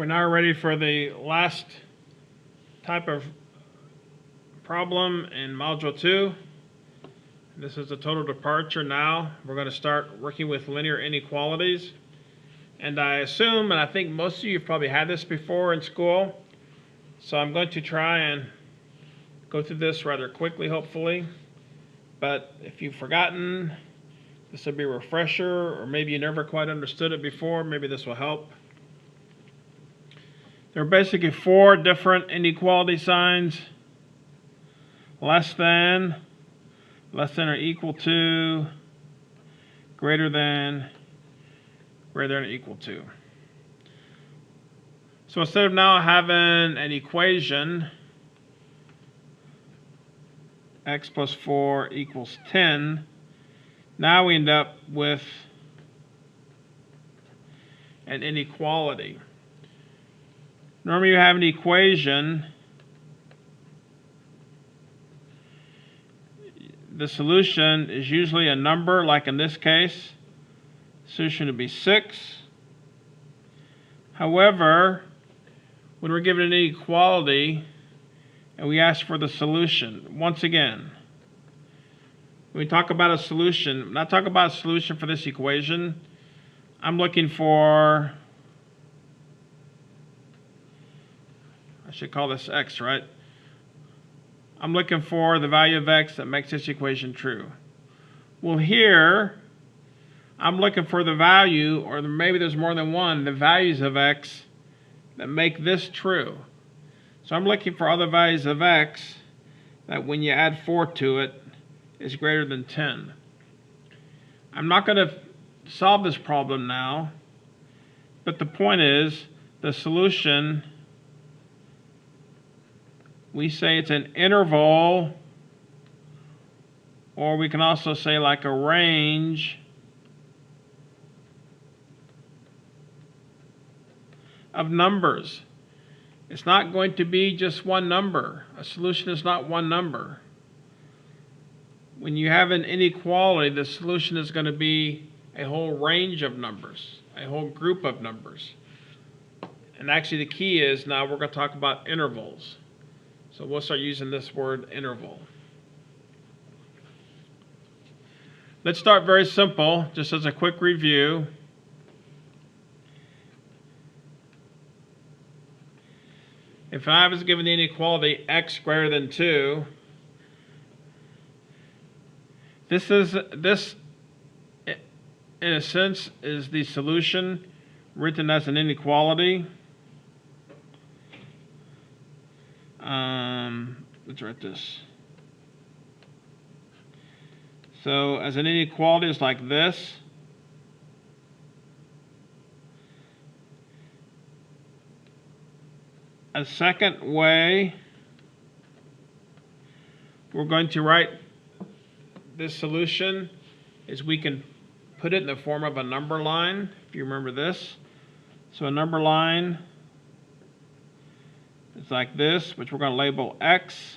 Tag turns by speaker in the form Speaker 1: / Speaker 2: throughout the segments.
Speaker 1: We're now ready for the last type of problem in Module 2. This is a total departure now. We're going to start working with linear inequalities. And I assume, and I think most of you have probably had this before in school, so I'm going to try and go through this rather quickly, hopefully. But if you've forgotten, this will be a refresher, or maybe you never quite understood it before, maybe this will help. There are basically 4 different inequality signs: less than or equal to, greater than or equal to. So instead of now having an equation, x plus 4 equals 10, now we end up with an inequality. Normally you have an equation. The solution is usually a number, like in this case. Solution would be 6. However, when we're given an inequality and we ask for the solution, once again, when we talk about a solution, when I talk about a solution for this equation, I'm looking for, I should call this x, right? I'm looking for the value of x that makes this equation true. Well, here, I'm looking for the value, or maybe there's more than one, the values of x that make this true. So I'm looking for other values of x that when you add 4 to it is greater than 10. I'm not going to solve this problem now, but the point is the solution, we say it's an interval, or we can also say like a range of numbers. It's not going to be just one number. A solution is not one number. When you have an inequality, the solution is going to be a whole range of numbers, a whole group of numbers. And actually the key is now we're going to talk about intervals. So we'll start using this word interval. Let's start very simple, just as a quick review. If I was given the inequality x greater than 2, this in a sense is the solution written as an inequality. Let's write this. So as an inequality is like this. A second way we're going to write this solution is we can put it in the form of a number line, if you remember this. So a number line is like this, which we're going to label x.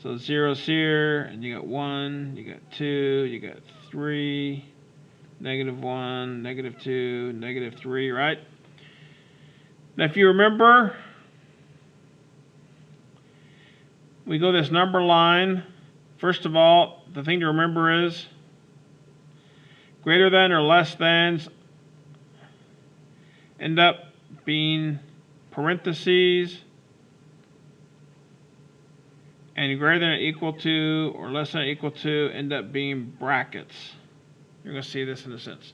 Speaker 1: So 0's here, and you got 1, you got 2, you got 3, -1, -2, -3, right? Now if you remember, we go this number line. First of all, the thing to remember is greater than or less thans end up being parentheses, and greater than or equal to or less than or equal to end up being brackets. You're going to see this in a sense.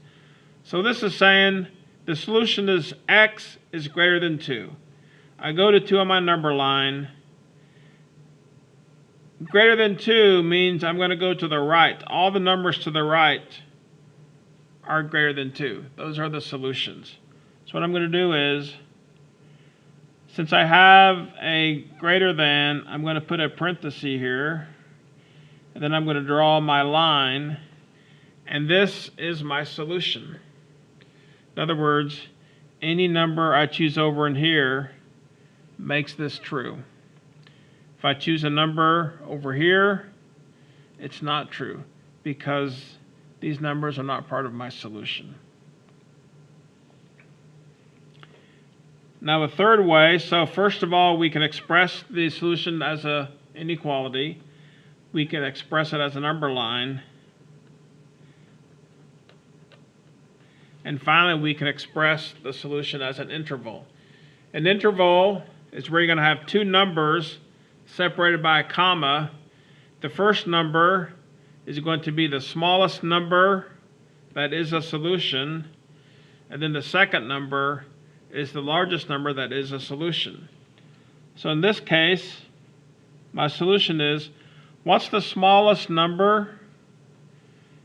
Speaker 1: So this is saying the solution is x is greater than 2. I go to 2 on my number line. Greater than 2 means I'm going to go to the right. All the numbers to the right are greater than 2. Those are the solutions. So what I'm going to do is, since I have a greater than, I'm going to put a parenthesis here, and then I'm going to draw my line, and this is my solution. In other words, any number I choose over in here makes this true. If I choose a number over here, it's not true because these numbers are not part of my solution. Now a third way, so first of all, we can express the solution as an inequality. We can express it as a number line. And finally, we can express the solution as an interval. An interval is where you're going to have two numbers separated by a comma. The first number is going to be the smallest number that is a solution, and then the second number is the largest number that is a solution. So in this case, my solution is, what's the smallest number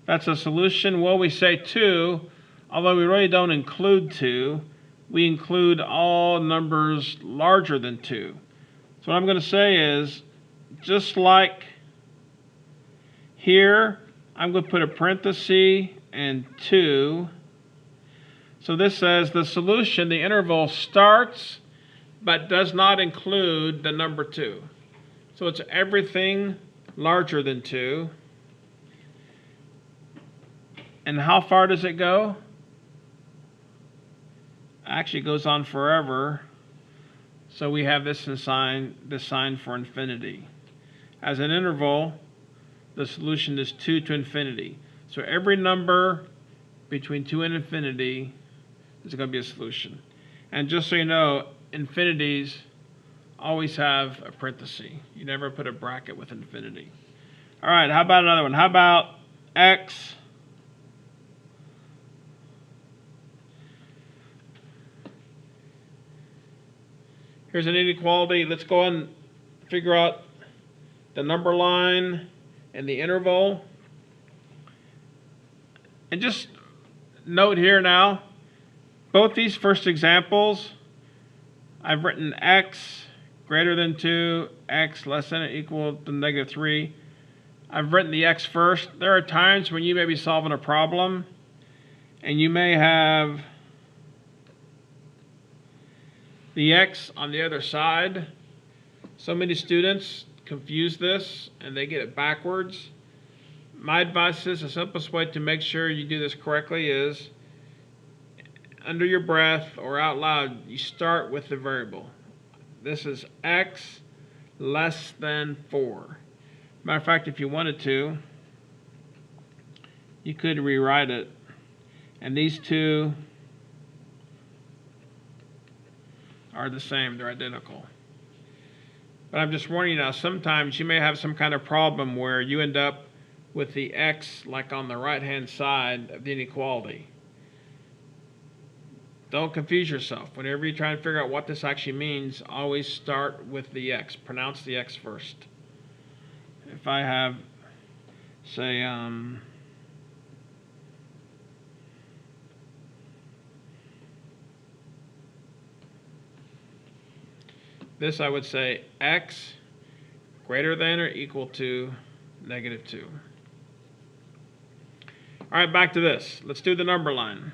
Speaker 1: that's a solution? Well, we say 2, although we really don't include 2. We include all numbers larger than 2. So what I'm going to say is, just like here, I'm going to put a parenthesis and 2. So this says the solution, the interval, starts but does not include the number 2. So it's everything larger than 2. And how far does it go? Actually, it goes on forever. So we have this sign for infinity. As an interval, the solution is 2 to infinity. So every number between 2 and infinity is going to be a solution. And just so you know, infinities always have a parenthesis. You never put a bracket with infinity. All right, how about another one? How about x here's an inequality. Let's go and figure out the number line and the interval. And just note here now, both these first examples, I've written x greater than 2, x less than or equal to -3. I've written the x first. There are times when you may be solving a problem and you may have the x on the other side. So many students confuse this and they get it backwards. My advice is the simplest way to make sure you do this correctly is under your breath or out loud, you start with the variable. This is x less than 4. Matter of fact, if you wanted to, you could rewrite it. And these two are the same, they're identical. But I'm just warning you now, sometimes you may have some kind of problem where you end up with the x like on the right hand side of the inequality. Don't confuse yourself. Whenever you try to figure out what this actually means, always start with the x. Pronounce the x first. If I have, say, this, I would say x greater than or equal to -2. All right, back to this. Let's do the number line.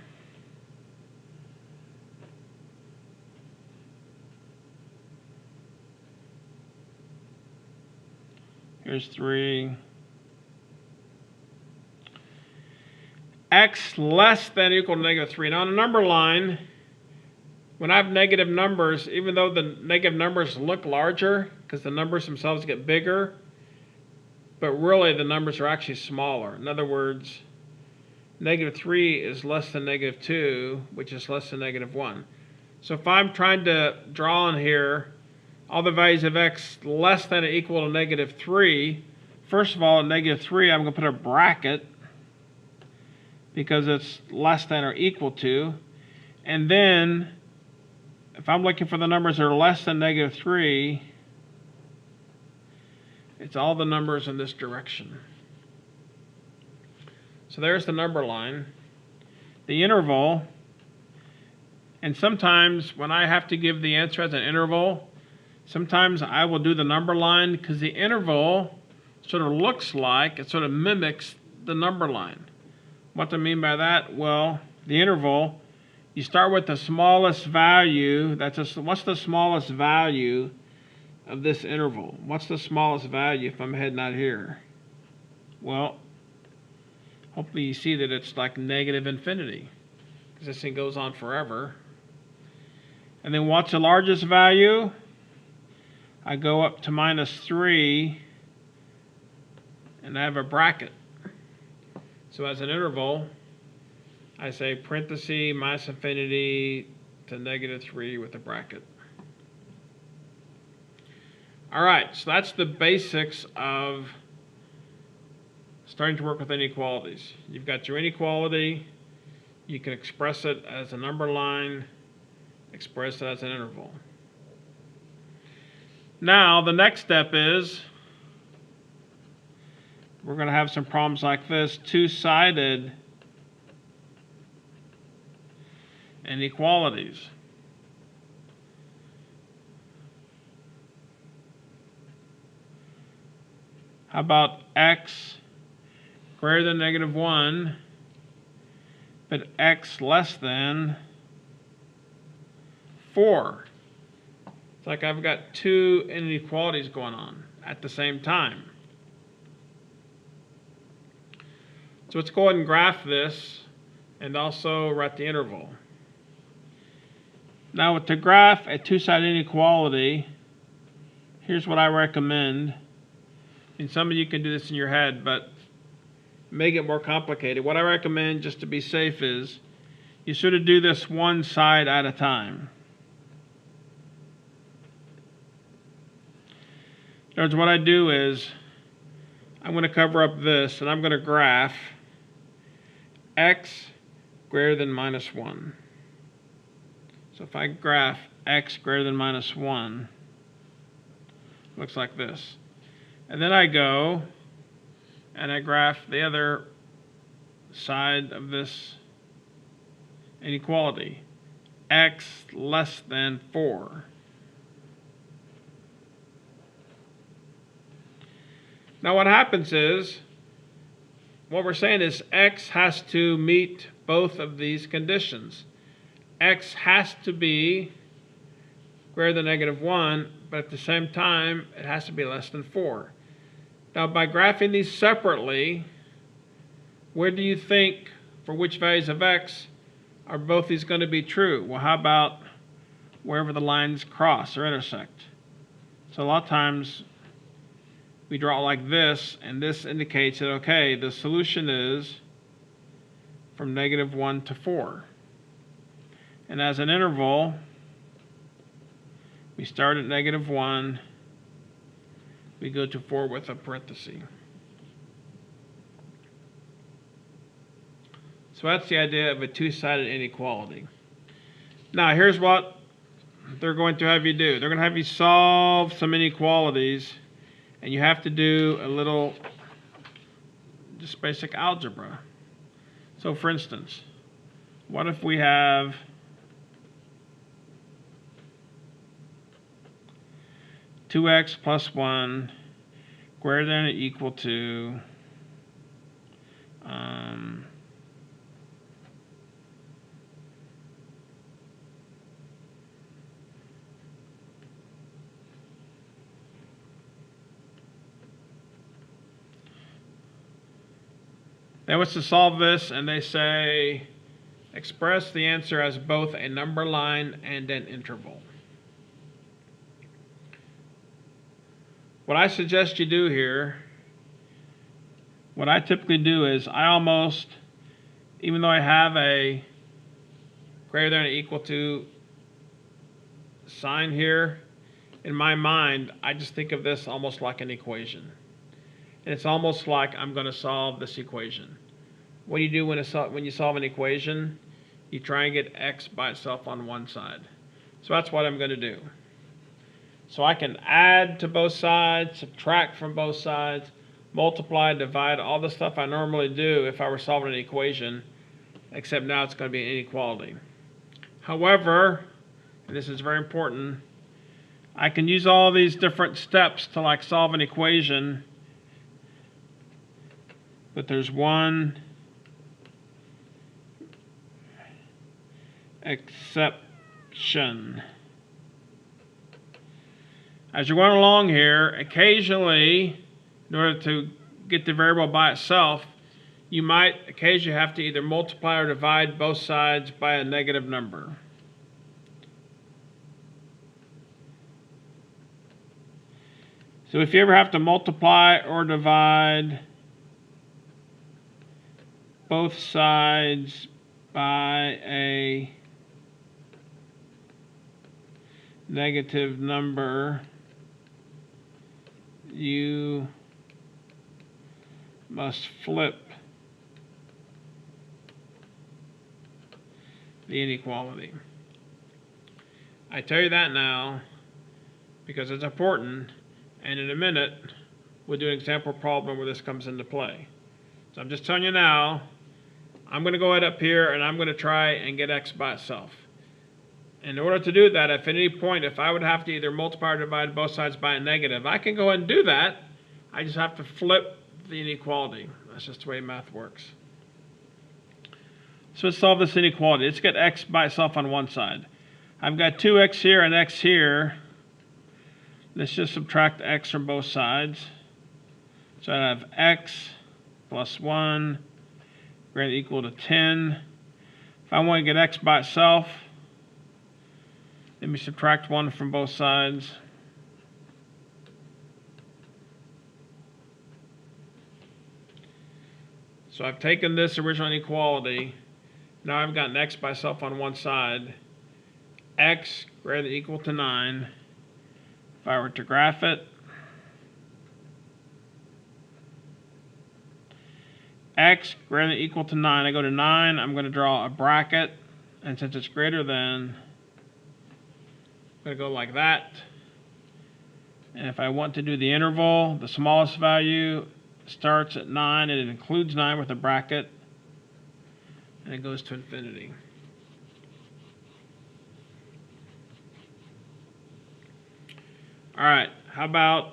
Speaker 1: Here's 3. X less than or equal to -3. Now on a number line, when I have negative numbers, even though the negative numbers look larger because the numbers themselves get bigger, but really the numbers are actually smaller. In other words, -3 is less than -2, which is less than -1. So if I'm trying to draw on here all the values of x less than or equal to -3, first of all, at -3, I'm going to put a bracket because it's less than or equal to. And then, if I'm looking for the numbers that are less than -3, it's all the numbers in this direction. So there's the number line. The interval, and sometimes when I have to give the answer as an interval, sometimes I will do the number line because the interval sort of looks like, it sort of mimics the number line. What do I mean by that? Well, the interval, you start with the smallest value. What's the smallest value of this interval? What's the smallest value if I'm heading out here? Well, hopefully you see that it's like -infinity because this thing goes on forever. And then what's the largest value? I go up to -3, and I have a bracket. So as an interval, I say parenthesis minus infinity to -3 with a bracket. All right, so that's the basics of starting to work with inequalities. You've got your inequality. You can express it as a number line, express it as an interval. Now, the next step is we're going to have some problems like this, two-sided inequalities. How about x greater than -1, but x less than 4? It's like I've got two inequalities going on at the same time. So let's go ahead and graph this and also write the interval. Now to graph a two-sided inequality, here's what I recommend. And some of you can do this in your head, but make it more complicated. What I recommend, just to be safe, is you sort of do this one side at a time. In other words, what I do is I'm going to cover up this, and I'm going to graph x greater than -1. So if I graph x greater than -1, it looks like this. And then I go and I graph the other side of this inequality, x less than 4. Now what happens is, what we're saying is x has to meet both of these conditions. X has to be greater than -1, but at the same time, it has to be less than 4. Now, by graphing these separately, where do you think, for which values of x, are both these going to be true? Well, how about wherever the lines cross or intersect? So a lot of times, we draw it like this, and this indicates that, okay, the solution is from -1 to 4. And as an interval, we start at -1, we go to 4 with a parenthesis. So that's the idea of a two-sided inequality. Now here's what they're going to have you do. They're going to have you solve some inequalities, and you have to do a little just basic algebra. So for instance, what if we have (2x plus 1 greater than or equal to They want us to solve this, and they say express the answer as both a number line and an interval. What I suggest you do here, what I typically do is I almost, even though I have a greater than or equal to sign here, in my mind, I just think of this almost like an equation. And it's almost like I'm going to solve this equation. What do you do when you solve an equation? You try and get x by itself on one side. So that's what I'm going to do. So I can add to both sides, subtract from both sides, multiply, divide, all the stuff I normally do if I were solving an equation, except now it's going to be an inequality. However, and this is very important, I can use all these different steps to like solve an equation, but there's one exception. As you're going along here, occasionally, in order to get the variable by itself, you might occasionally have to either multiply or divide both sides by a negative number. So if you ever have to multiply or divide both sides by a negative number, you must flip the inequality. I tell you that now because it's important, and in a minute we'll do an example problem where this comes into play. So I'm just telling you now, I'm going to go ahead up here and I'm going to try and get x by itself. In order to do that, if at any point, if I would have to either multiply or divide both sides by a negative, I can go ahead and do that. I just have to flip the inequality. That's just the way math works. So let's solve this inequality. Let's get x by itself on one side. I've got 2x here and x here. Let's just subtract x from both sides. So I have x plus 1 greater than or equal to 10. If I want to get x by itself, let me subtract 1 from both sides. So I've taken this original inequality. Now I've gotten x by itself on one side. X greater than or equal to 9. If I were to graph it, x greater than or equal to 9. I go to 9, I'm going to draw a bracket. And since it's greater than, I'm going to go like that. And if I want to do the interval, the smallest value starts at 9 and it includes 9 with a bracket. And it goes to infinity. All right, how about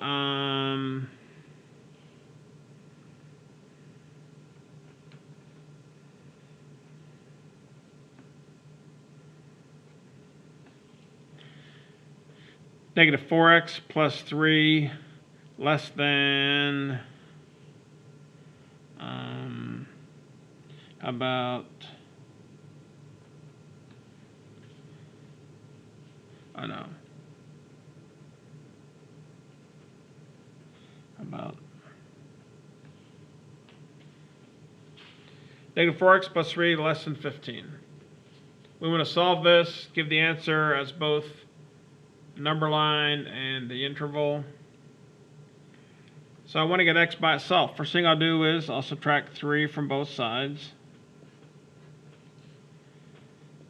Speaker 1: negative 4x plus 3 less than, how about, oh no, about negative 4x plus 3 less than 15. We want to solve this, give the answer as both number line and the interval. So I want to get x by itself. First thing I'll do is I'll subtract 3 from both sides.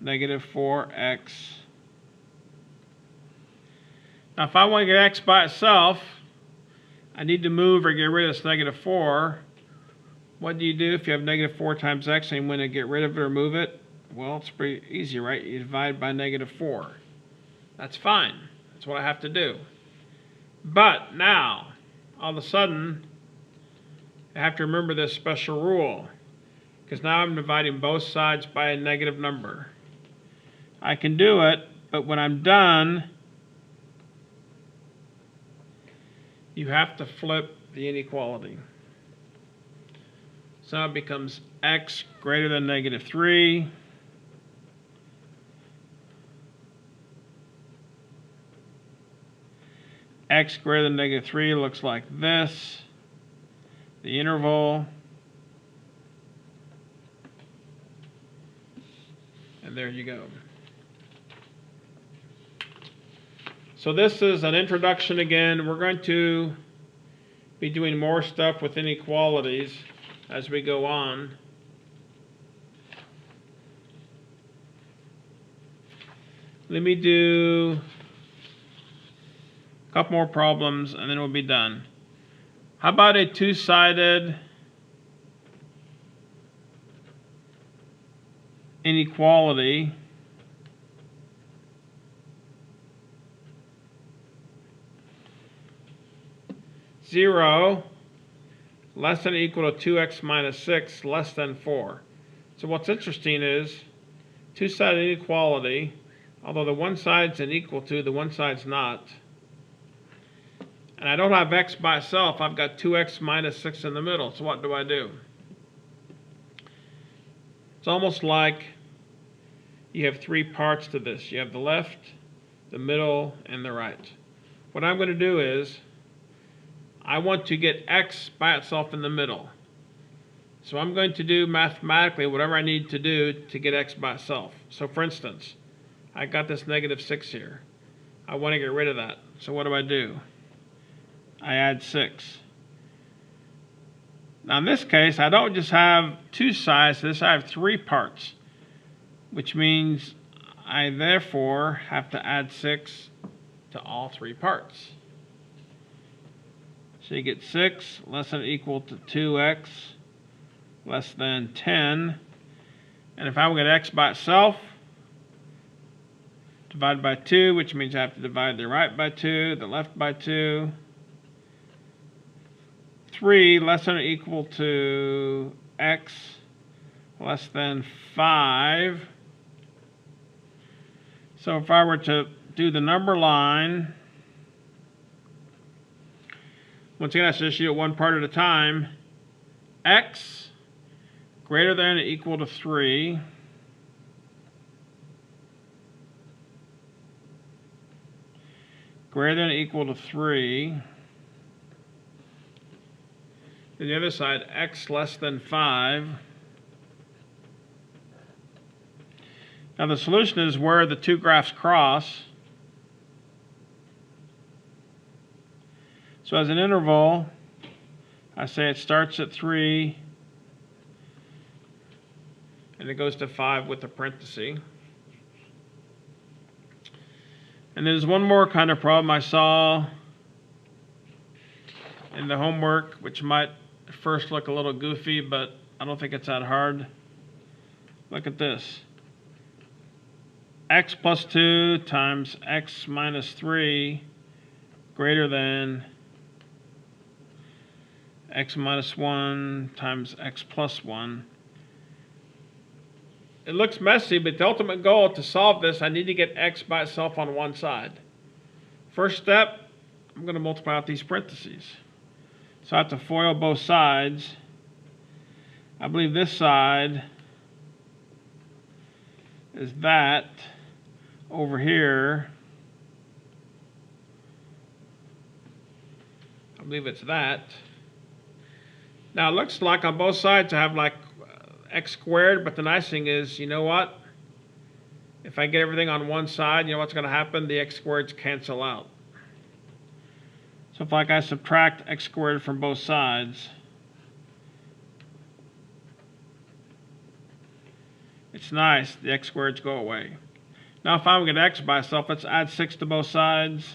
Speaker 1: Negative 4x. Now if I want to get x by itself, I need to move or get rid of this negative 4. What do you do if you have negative 4 times x and you want to get rid of it or move it? Well, it's pretty easy, right? You divide by negative 4. That's fine. That's what I have to do. But now, all of a sudden, I have to remember this special rule, because now I'm dividing both sides by a negative number. I can do it, but when I'm done, you have to flip the inequality. So it becomes x greater than negative 3. X greater than negative 3 looks like this. The interval. And there you go. So this is an introduction again. We're going to be doing more stuff with inequalities as we go on. Let me do a couple more problems and then we'll be done. How about a two-sided inequality? Zero less than or equal to 2x minus 6 less than 4. So what's interesting is two-sided inequality, although the one side's an equal to, the one side's not. And I don't have x by itself, I've got 2x minus 6 in the middle. So what do? It's almost like you have three parts to this. You have the left, the middle, and the right. What I'm going to do is I want to get x by itself in the middle. So I'm going to do mathematically whatever I need to do to get x by itself. So for instance, I got this -6 here. I want to get rid of that. So what do? I add 6. Now in this case, I don't just have 2 sides to this, I have 3 parts, which means I therefore have to add 6 to all 3 parts. So you get 6 less than or equal to 2x less than 10. And if I want to get x by itself, divide by 2, which means I have to divide the right by 2, the left by 2. 3 less than or equal to x less than 5. So if I were to do the number line, once again, I should just do it one part at a time. X greater than or equal to 3. Greater than or equal to 3. Then the other side, x less than 5. Now the solution is where the 2 graphs cross. So as an interval, I say it starts at 3 and it goes to 5 with a parenthesis. And there's one more kind of problem I saw in the homework, which might first look a little goofy, but I don't think it's that hard. Look at this. X plus 2 times x minus 3 greater than x minus 1 times x plus 1. It looks messy, but the ultimate goal to solve this, I need to get x by itself on one side. First step, I'm going to multiply out these parentheses. So I have to FOIL both sides. I believe this side is that over here. I believe it's that. Now it looks like on both sides I have like x squared, but the nice thing is, you know what? If I get everything on one side, you know what's going to happen? The x squareds cancel out. So if like I subtract x squared from both sides, it's nice, the x squareds go away. Now if I want to get x by itself, let's add 6 to both sides.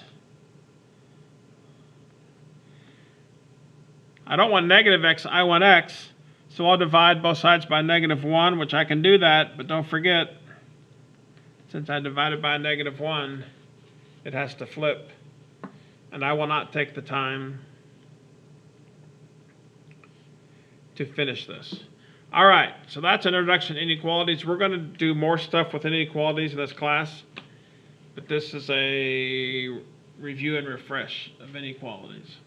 Speaker 1: I don't want negative x, I want x. So I'll divide both sides by -1, which I can do that, but don't forget, since I divided by -1, it has to flip. And I will not take the time to finish this. All right, so that's an introduction to inequalities. We're going to do more stuff with inequalities in this class, but this is a review and refresh of inequalities.